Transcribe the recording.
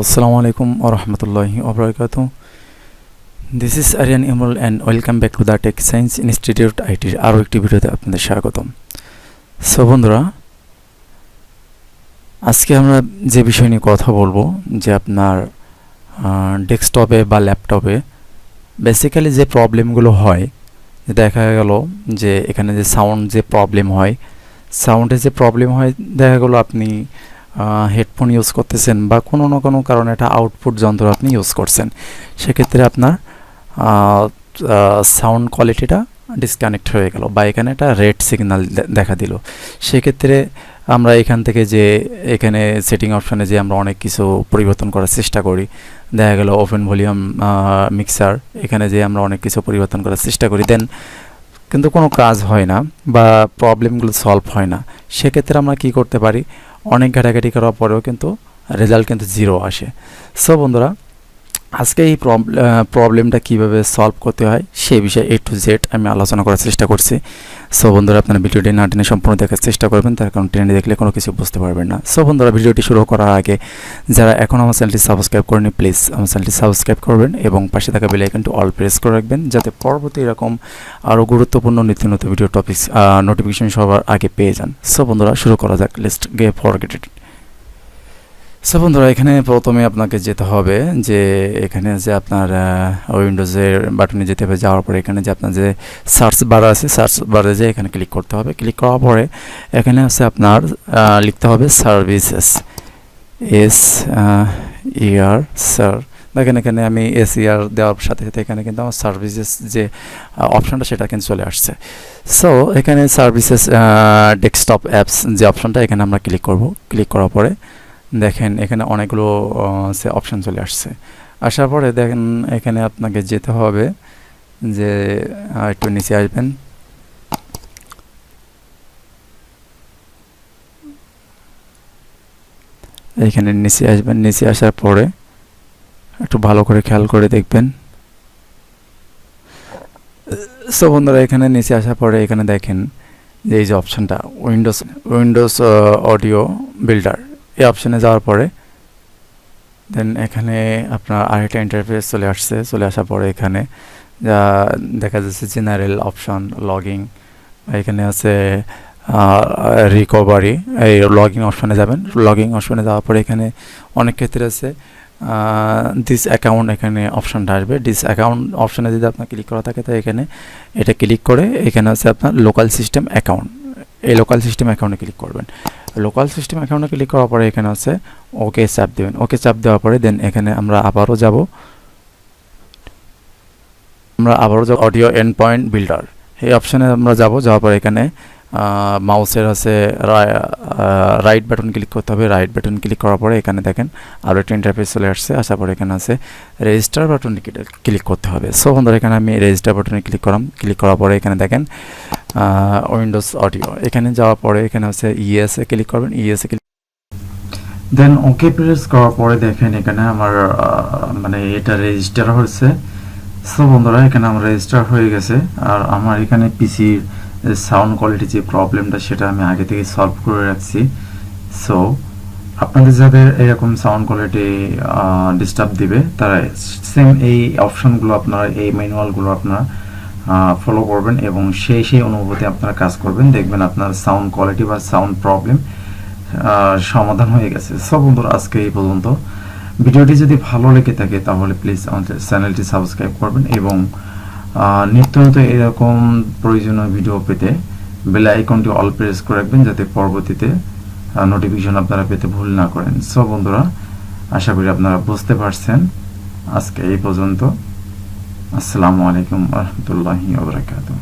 Assalamu alaikum wa rahmatullahi wa barakatuh. This is Aryan Imul and welcome back to the Tech Science Institute IT Avwiqvb ভিডিওতে আপনাদের স্বাগতম। So বন্ধুরা, আজকে আমরা যে বিষয় নিয়ে কথা বলবো যে আপনার ডেস্কটপে বা ল্যাপটপে বেসিক্যালি যে প্রবলেমগুলো হয়, দেখা গেল যে এখানে যে সাউন্ড যে প্রবলেম হয়, সাউন্ডে যে প্রবলেম হয়, দেখা গেল আপনি হেডফোন ইউজ করতেছেন বা কোনো না কোনো কারণে একটা আউটপুট যন্ত্র আপনি ইউজ করছেন, সেক্ষেত্রে আপনার সাউন্ড কোয়ালিটিটা ডিসকানেক্ট হয়ে গেল বা এখানে একটা রেড সিগন্যাল দেখা দিল। সেক্ষেত্রে আমরা এখান থেকে যে এখানে সেটিং অপশানে যে আমরা অনেক কিছু পরিবর্তন করার চেষ্টা করি, দেখা গেল ওপেন ভলিউম মিক্সার, এখানে যে আমরা অনেক কিছু পরিবর্তন করার চেষ্টা করি, দেন কিন্তু কোনো কাজ হয় না বা প্রবলেমগুলো সলভ হয় না। সেক্ষেত্রে আমরা কি করতে পারি, অনেক ঘাটাঘাটি করার পরেও কিন্তু রেজাল্ট কিন্তু জিরো আসে। সো বন্ধুরা, আজকে এই প্রবলেমটা কীভাবে সলভ করতে হয় সেই বিষয়ে A to Z আমি আলোচনা করার চেষ্টা করছি। সো বন্ধুরা, আপনারা ভিডিওটি না টেনে সম্পূর্ণ দেখার চেষ্টা করবেন, তার কারণ টেনে দেখলে কোনো কিছু বুঝতে পারবেন না। সো বন্ধুরা, ভিডিওটি শুরু করার আগে যারা এখন আমার চ্যানেলটি সাবস্ক্রাইব করেনি, প্লিজ আমার চ্যানেলটি সাবস্ক্রাইব করবেন এবং পাশে থাকা বেল আইকনটি অল প্রেস করে রাখবেন, যাতে পরবর্তী এরকম আরও গুরুত্বপূর্ণ নিত্য নতুন ভিডিও টপিকস নোটিফিকেশন সবার আগে পেয়ে যান। সো বন্ধুরা, শুরু করা যাক। Let's get ফরগেটেড। সো বন্ধুরা, এখানে প্রথমে আপনাকে যেতে হবে যে এখানে যে আপনার উইন্ডোজের বাটনে যেতে হবে। যাওয়ার পরে এখানে যে আপনার যে সার্চ বার আছে, সার্চ বারে যে এখানে ক্লিক করতে হবে। ক্লিক করার পরে এখানে আছে আপনার লিখতে হবে সার্ভিসেস, SER। দেখেন এখানে আমি SER দেওয়ার সাথে সাথে এখানে কিন্তু আমার সার্ভিসেস যে অপশানটা সেটা কিন্তু চলে আসছে। সো এখানে সার্ভিসেস ডেস্কটপ অ্যাপস যে অপশানটা, এখানে আমরা ক্লিক করব। ক্লিক করার পরে দেখেন এখানে অনেকগুলো সে অপশান চলে আসছে। আসার পরে দেখেন এখানে আপনাকে যেতে হবে যে একটু নিচে আসবেন। এইখানে নিচে আসবেন। নিচে আসার পরে একটু ভালো করে খেয়াল করে দেখবেন। সো বন্ধুরা, এখানে নিচে আসার পরে এখানে দেখেন যে এই যে অপশানটা উইন্ডোজ অডিও বিল্ডার, এই অপশানে যাওয়ার পরে দেন এখানে আপনার আরেকটা ইন্টারফেস চলে আসছে। চলে আসার পরে এখানে দেখা যাচ্ছে জেনারেল অপশান, লগিং, এখানে আছে রিকভারি। এই লগিং অপশানে যাবেন। লগিং অপশানে যাওয়ার পরে এখানে অনেক ক্ষেত্রে আছে দিস অ্যাকাউন্ট, এখানে অপশানটা আসবে। দিস অ্যাকাউন্ট অপশানে যদি আপনার ক্লিক করা থাকে, তো এখানে এটা ক্লিক করে এখানে আছে আপনার লোকাল সিস্টেম অ্যাকাউন্ট, এই লোকাল সিস্টেম অ্যাকাউন্টে ক্লিক করবেন। লোকাল সিস্টেম অ্যাকাউন্টে ক্লিক করার পরে এখানে আছে ওকে চাপ দেবেন। ওকে চাপ দেওয়ার পরে দেন এখানে আমরা আবারও যাব অডিও এন্ড পয়েন্ট বিল্ডার, এই অপশানে আমরা যাওয়ার পরে এখানে মাউসের আছে রাইট বাটন ক্লিক করতে হবে। রাইট বাটন ক্লিক করার পরে এখানে দেখেন আরও একটা ইন্টারফেস চলে আসছে। আসার পরে এখানে আছে রেজিস্টার বাটন ক্লিক করতে হবে। সো বন্ধুরা, এখানে আমি রেজিস্টার বাটনে ক্লিক করলাম। ক্লিক করার পরে এখানে দেখেন উইন্ডোজ অডিও, এখানে যাওয়ার পরে এখানে আছে ইএসএ ক্লিক করবেন। ইএসএ ক্লিক দেন ওকে প্রেস করার পরে দেখেন এখানে আমার মানে এটা রেজিস্টার হয়েছে। সো বন্ধুরা, এখানে আমার রেজিস্টার হয়ে গেছে। আর আমার এখানে পিসির সাউন্ড কোয়ালিটি যে প্রবলেমটা, সেটা আমি আগে থেকে সলভ করে রাখছি। সো আপনাদের যাদের এরকম সাউন্ড কোয়ালিটি ডিস্টার্ব দিবে, তারা সেম এই অপশনগুলো আপনারা, এই ম্যানুয়ালগুলো আপনারা ফলো করবেন এবং সেই অনুভূতি আপনারা কাজ করবেন, দেখবেন আপনার সাউন্ড কোয়ালিটি বা সাউন্ড প্রবলেম সমাধান হয়ে গেছে। সো বন্ধুরা, আজকে এই পর্যন্ত। ভিডিওটি যদি ভালো লেগে থাকে তাহলে প্লিজ আমাদের চ্যানেলটি সাবস্ক্রাইব করবেন এবং নিত্য নতুন এরকম প্রয়োজনীয় ভিডিও পেতে বেল আইকনটি অল প্রেস করে রাখবেন, যাতে পরবর্তীতে নোটিফিকেশন আপনারা পেতে ভুল না করেন। সো বন্ধুরা, আশা করি আপনারা বুঝতে পারছেন। আজকে এই পর্যন্ত। আসসালামু আলাইকুম ওয়া রাহমাতুল্লাহি ওয়া বারাকাতুহু।